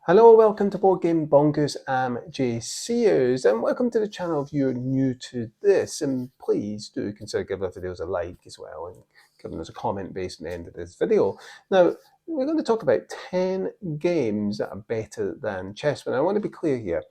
Hello, welcome to Board Game Bonkers. I'm Jay Sears, and welcome to the channel if you're new to this. And please do consider giving the videos a like as well and giving us a comment based on the end of this video. Now, we're going to talk about 10 games that are better than chess, but I want to be clear here.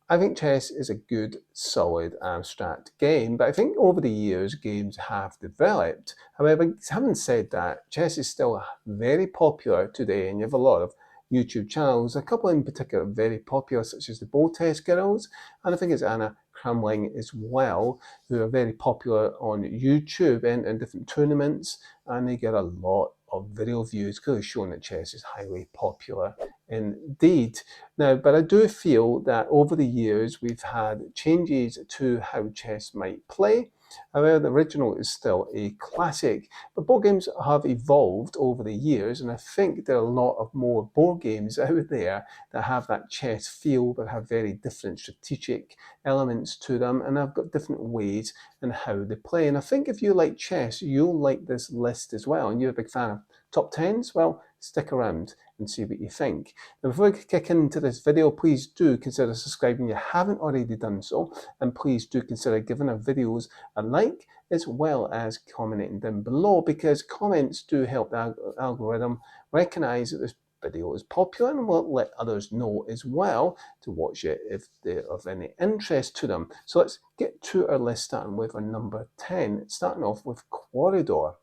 I think chess is a good, solid, abstract game, but I think over the years games have developed. However, having said that, chess is still very popular today, and you have a lot of YouTube channels, a couple in particular very popular, such as the Bow Test Girls, and I think it's Anna Cramling as well, who are very popular on YouTube and in different tournaments, and they get a lot of video views, clearly showing that chess is highly popular indeed. Now, but I do feel that over the years we've had changes to how chess might play. However, the original is still a classic, but board games have evolved over the years, and I think there are a lot of more board games out there that have that chess feel but have very different strategic elements to them, and I've got different ways in how they play. And I think if you like chess, you'll like this list as well, and you're a big fan of top 10s, well, stick around and see what you think. Now, before we kick into this video, please do consider subscribing if you haven't already done so, and please do consider giving our videos a like as well as commenting down below, because comments do help the algorithm recognize that this video is popular and will let others know as well to watch it if they're of any interest to them. So let's get to our list, starting with our number 10, starting off with Corridor.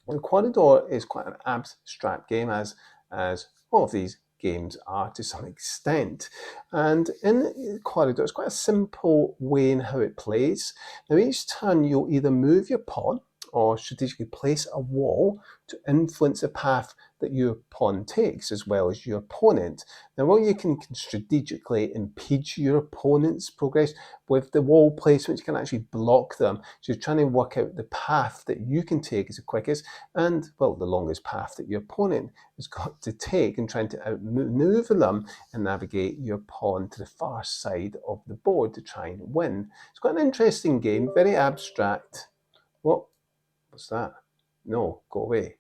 And Corridor is quite an abstract game, as all of these games are to some extent. And in Corridor, it's quite a simple way in how it plays. Now, each turn you'll either move your pawn or strategically place a wall to influence the path that your pawn takes, as well as your opponent. Now, while you can strategically impede your opponent's progress, with the wall placement, you can actually block them. So you're trying to work out the path that you can take as the quickest and, well, the longest path that your opponent has got to take, and trying to outmaneuver them and navigate your pawn to the far side of the board to try and win. It's quite an interesting game, very abstract. What's that? No, go away.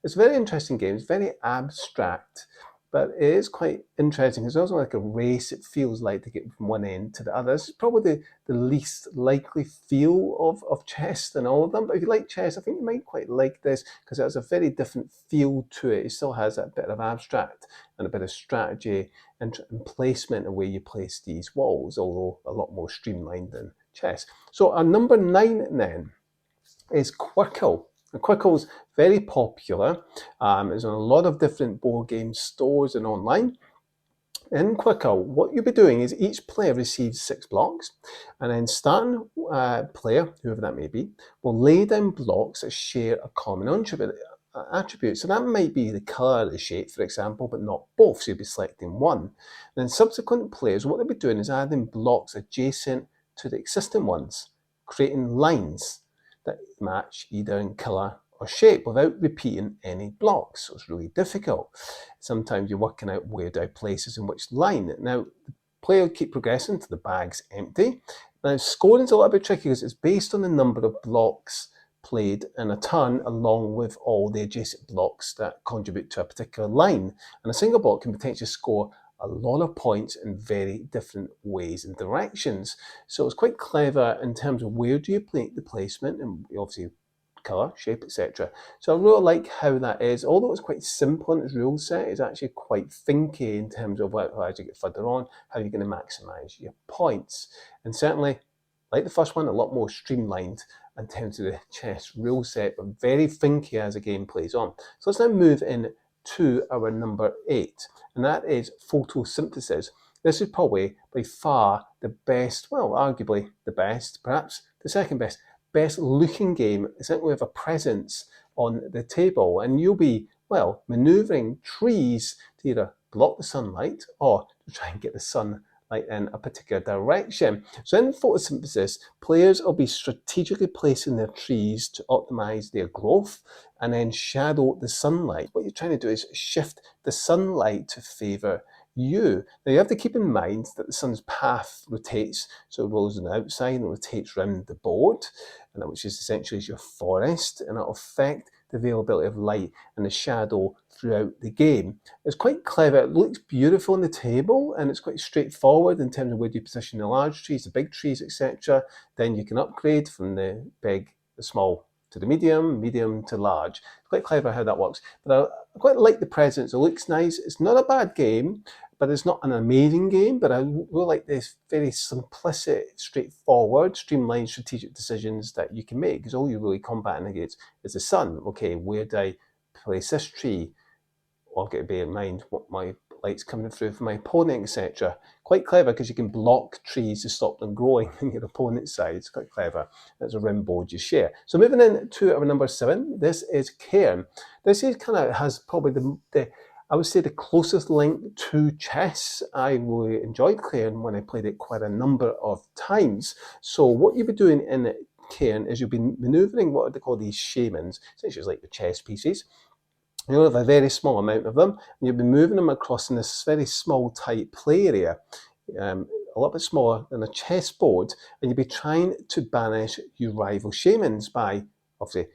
It's a very interesting game. It's very abstract, but it is quite interesting. It's also like a race, it feels like, to get from one end to the other. It's probably the least likely feel of chess than all of them. But if you like chess, I think you might quite like this, because it has a very different feel to it. It still has that bit of abstract and a bit of strategy and placement of where you place these walls, although a lot more streamlined than chess. So our number 9 then is Quickle. And Quickle's very popular. It's on a lot of different board game stores and online. In Quickle, what you'll be doing is each player receives 6 blocks, and then starting player, whoever that may be, will lay down blocks that share a common attribute. So that might be the colour, the shape, for example, but not both. So you'll be selecting one. And then subsequent players, what they'll be doing is adding blocks adjacent to the existing ones, creating lines that match either in colour or shape without repeating any blocks. So it's really difficult. Sometimes you're working out where do I place this in which line. Now, the player will keep progressing until the bag's empty. Now, scoring is a little bit tricky because it's based on the number of blocks played in a turn, along with all the adjacent blocks that contribute to a particular line. And a single block can potentially score a lot of points in very different ways and directions. So it's quite clever in terms of where do you play the placement, and obviously colour, shape, etc. So I really like how that is. Although it's quite simple in its rule set, it's actually quite thinky in terms of as you get further on, how you're going to maximise your points. And certainly, like the first one, a lot more streamlined in terms of the chess rule set, but very thinky as the game plays on. So let's now move in to our number 8, and that is photosynthesis. This is probably by far the best, well, arguably the best, perhaps the second best looking game. Certainly with a presence on the table, and you'll be, well, manoeuvring trees to either block the sunlight or to try and get the sunlight in a particular direction. So in photosynthesis, players will be strategically placing their trees to optimize their growth and then shadow the sunlight. What you're trying to do is shift the sunlight to favor you. Now you have to keep in mind that the sun's path rotates, so it rolls on the outside and rotates around the board, and that which is essentially your forest, and that'll affect the availability of light and the shadow throughout the game. It's quite clever. It looks beautiful on the table, and it's quite straightforward in terms of where you position the large trees, the big trees, etc. Then you can upgrade from the big, the small to the medium, medium to large. It's quite clever how that works. But I quite like the presence. It looks nice. It's not a bad game, but it's not an amazing game. But I really like this very simplistic, straightforward, streamlined strategic decisions that you can make, because all you're really combating against is the sun. Okay, where do I place this tree? Well, I've got to bear in mind what my light's coming through from my opponent, etc. Quite clever, because you can block trees to stop them growing on your opponent's side. It's quite clever. That's a round board you share. So moving in to our number 7, this is Cairn. This is kind of has probably the I would say the closest link to chess. I really enjoyed Cairn when I played it quite a number of times. So what you'll be doing in Cairn is you'll be manoeuvring what they call these shamans, essentially like the chess pieces. You'll have a very small amount of them, and you'll be moving them across in this very small, tight play area, a little bit smaller than a chessboard, and you'll be trying to banish your rival shamans by, obviously,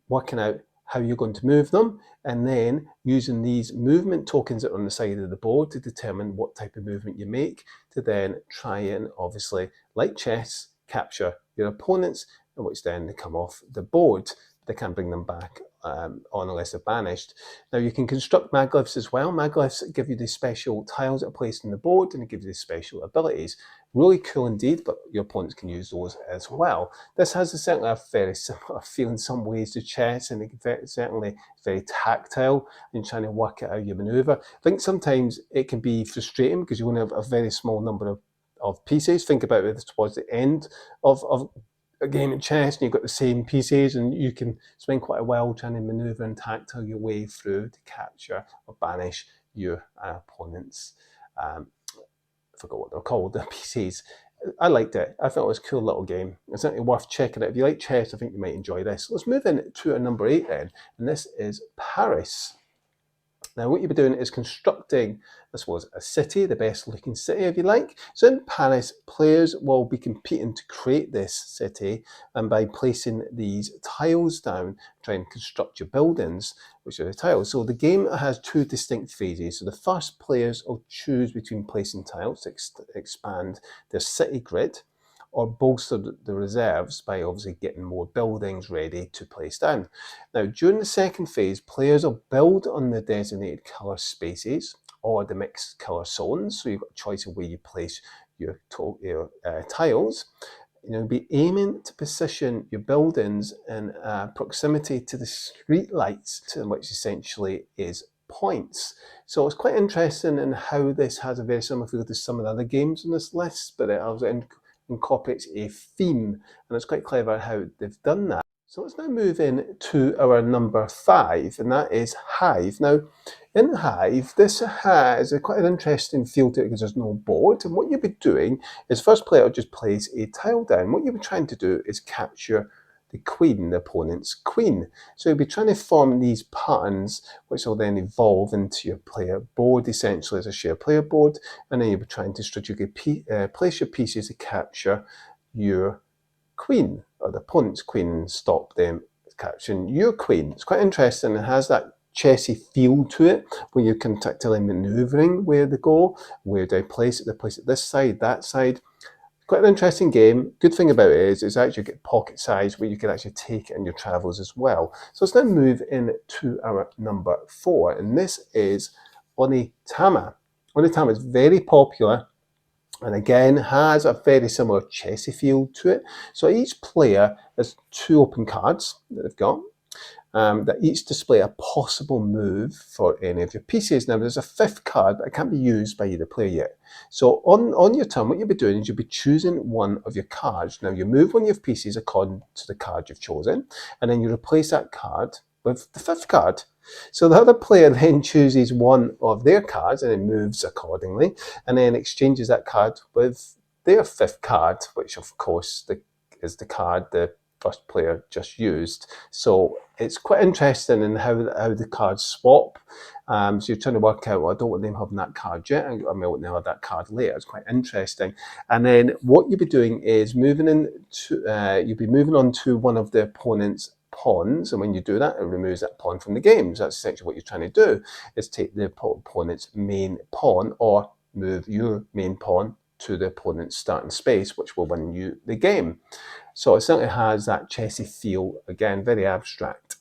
working out how you're going to move them, and then using these movement tokens that are on the side of the board to determine what type of movement you make, to then try and, obviously, like chess, capture your opponents, and which then they come off the board. They can't bring them back on unless they're banished. Now you can construct maglyphs as well. Maglyphs give you these special tiles that are placed on the board, and it gives you these special abilities. Really cool indeed, but your opponents can use those as well. This has certainly a very similar feel in some ways to chess, and it's certainly very tactile in trying to work out how you maneuver. I think sometimes it can be frustrating because you only have a very small number of pieces. Think about it towards the end of a game of chess, and you've got the same pieces, and you can spend quite a while trying to maneuver and tactile your way through to capture or banish your opponents. I forgot what they're called, the pieces. I liked it. I thought it was a cool little game. It's certainly worth checking out. If you like chess, I think you might enjoy this. Let's move in to our number 8 then, and this is Paris. Now what you'll be doing is constructing, this was a city, the best looking city if you like. So in Paris, players will be competing to create this city, and by placing these tiles down, try and construct your buildings, which are the tiles. So the game has 2 distinct phases. So the first, players will choose between placing tiles to expand their city grid, or bolster the reserves by obviously getting more buildings ready to place down. Now, during the second phase, players will build on the designated colour spaces or the mixed colour zones, so you've got a choice of where you place your tiles. You'll be aiming to position your buildings in proximity to the street lights, which essentially is points. So it's quite interesting in how this has a very similar feel to some of the other games on this list, but it also incorporates a theme, and it's quite clever how they've done that. So let's now move in to our number 5, and that is Hive. Now, in Hive, this has quite an interesting feel to it because there's no board, and what you'll be doing is first player will just place a tile down. What you'll be trying to do is capture the queen, the opponent's queen. So you'll be trying to form these patterns, which will then evolve into your player board, essentially as a shared player board, and then you'll be trying to strategically place your pieces to capture your queen, or the opponent's queen, and stop them capturing your queen. It's quite interesting. It has that chessy feel to it, where you're tactically manoeuvring where they go, where do I place it? They place it this side, that side. Quite an interesting game. Good thing about it is it's actually got pocket size where you can actually take it in your travels as well. So let's now move into our number 4, and this is Onitama. Onitama is very popular, and again has a very similar chessy feel to it. So each player has 2 open cards that they've got, that each display a possible move for any of your pieces. Now there's a 5th card that can't be used by either player yet. So on your turn, what you'll be doing is you'll be choosing one of your cards. Now you move one of your pieces according to the card you've chosen, and then you replace that card with the 5th card. So the other player then chooses one of their cards and then moves accordingly, and then exchanges that card with their 5th card, which of course is the card, the first player just used. So it's quite interesting in how the cards swap. So you're trying to work out, well, I don't want them having that card yet, I want them to have that card later. It's quite interesting. And then what you'll be doing is moving you'll be moving on to one of the opponent's pawns, and when you do that, it removes that pawn from the game. So that's essentially what you're trying to do, is take the opponent's main pawn, or move your main pawn to the opponent's starting space, which will win you the game. So it certainly has that chessy feel, again, very abstract.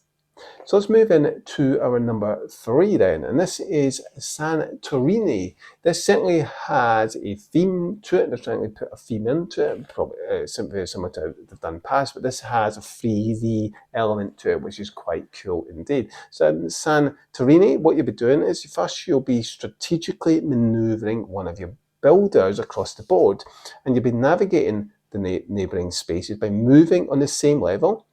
So let's move in to our number 3 then, and this is Santorini. This certainly has a theme to it. They're trying to put a theme into it, probably very similar to how they've done past, but this has a freezy element to it, which is quite cool indeed. So Santorini, what you'll be doing is first you'll be strategically maneuvering one of your builders across the board, and you'll be navigating the neighbouring spaces by moving on the same level,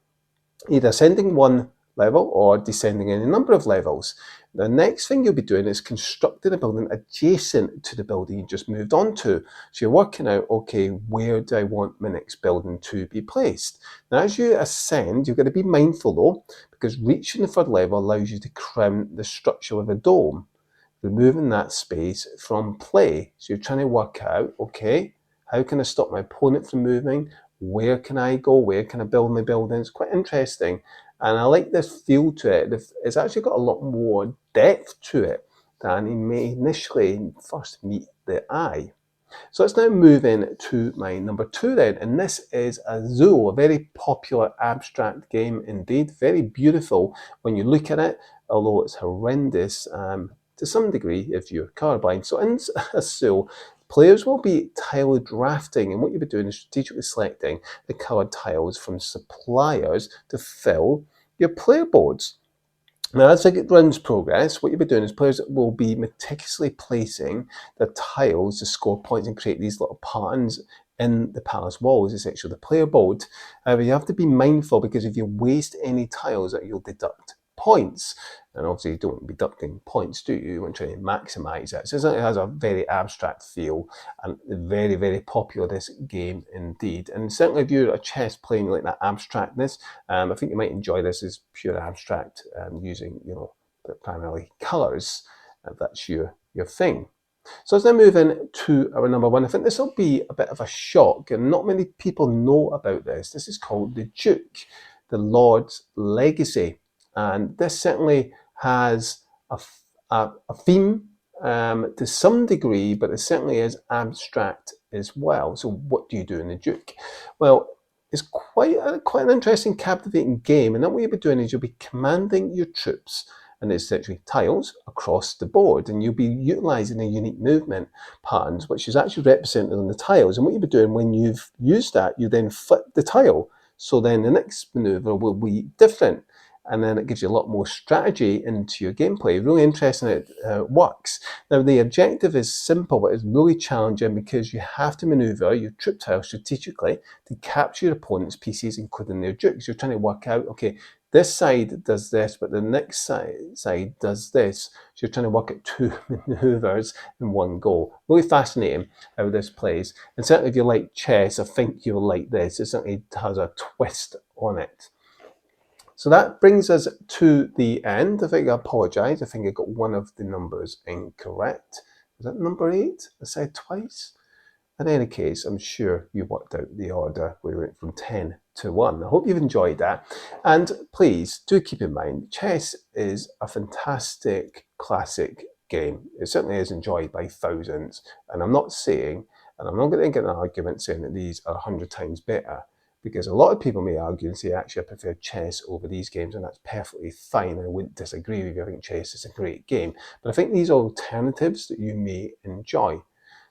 either ascending one level or descending any number of levels. The next thing you'll be doing is constructing a building adjacent to the building you just moved on to. So you're working out, okay, where do I want my next building to be placed? Now, as you ascend, you're going to be mindful though, because reaching the third level allows you to crown the structure with a dome, removing that space from play. So you're trying to work out, okay, how can I stop my opponent from moving? Where can I go? Where can I build my buildings? Quite interesting. And I like this feel to it. It's actually got a lot more depth to it than it may initially first meet the eye. So let's now move in to my number 2 then, and this is Azul, a very popular abstract game indeed, very beautiful when you look at it, although it's horrendous to some degree if you're colorblind. So in Azul, players will be tile drafting, and what you'll be doing is strategically selecting the coloured tiles from suppliers to fill your player boards. Now, as it runs progress, what you'll be doing is players will be meticulously placing the tiles to score points and create these little patterns in the palace walls, essentially the player board. However, you have to be mindful, because if you waste any tiles, you'll deduct points. And obviously you don't want to be deducting points, do you? You want to try and maximise it. So it has a very abstract feel, and very, very popular, this game indeed. And certainly if you're a chess playing like that abstractness, I think you might enjoy this as pure abstract, using, primarily colours, if that's your thing. So let's now move in to our number 1. I think this will be a bit of a shock, and not many people know about this. This is called the Duke, the Lord's Legacy. And this certainly has a theme to some degree, but it certainly is abstract as well. So what do you do in the Duke? Well, it's quite an interesting, captivating game, and then what you'll be doing is you'll be commanding your troops, and it's actually tiles across the board, and you'll be utilising a unique movement patterns, which is actually represented on the tiles. And what you'll be doing when you've used that, you then flip the tile, so then the next manoeuvre will be different. And then it gives you a lot more strategy into your gameplay. Really interesting how it works. Now, the objective is simple, but it's really challenging, because you have to manoeuvre your troop tile strategically to capture your opponent's pieces, including their dukes. You're trying to work out, okay, this side does this, but the next side does this. So you're trying to work out 2 manoeuvres in one go. Really fascinating how this plays. And certainly if you like chess, I think you'll like this. It certainly has a twist on it. So that brings us to the end. I apologise. I think I got one of the numbers incorrect. Was that number 8? I said twice. In any case, I'm sure you worked out the order. We went from 10 to 1. I hope you've enjoyed that. And please do keep in mind, chess is a fantastic classic game. It certainly is enjoyed by thousands. And I'm not saying, and I'm not going to get an argument saying that these are 100 times better, because a lot of people may argue and say, actually, I prefer chess over these games, and that's perfectly fine. I wouldn't disagree with you. I think chess is a great game. But I think these are alternatives that you may enjoy.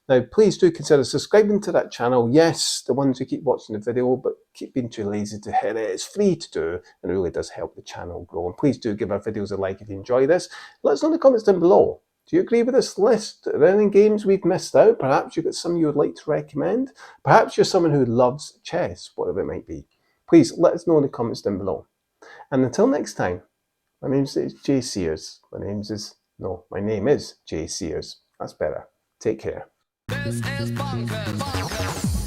Now, please do consider subscribing to that channel. Yes, the ones who keep watching the video, but keep being too lazy to hit it. It's free to do, and it really does help the channel grow. And please do give our videos a like if you enjoy this. Let us know in the comments down below. Do you agree with this list? Are there any games we've missed out? Perhaps you've got some you would like to recommend? Perhaps you're someone who loves chess, whatever it might be. Please let us know in the comments down below. And until next time, my name is Jay Sears. My name is Jay Sears. That's better. Take care. This is Bonkers.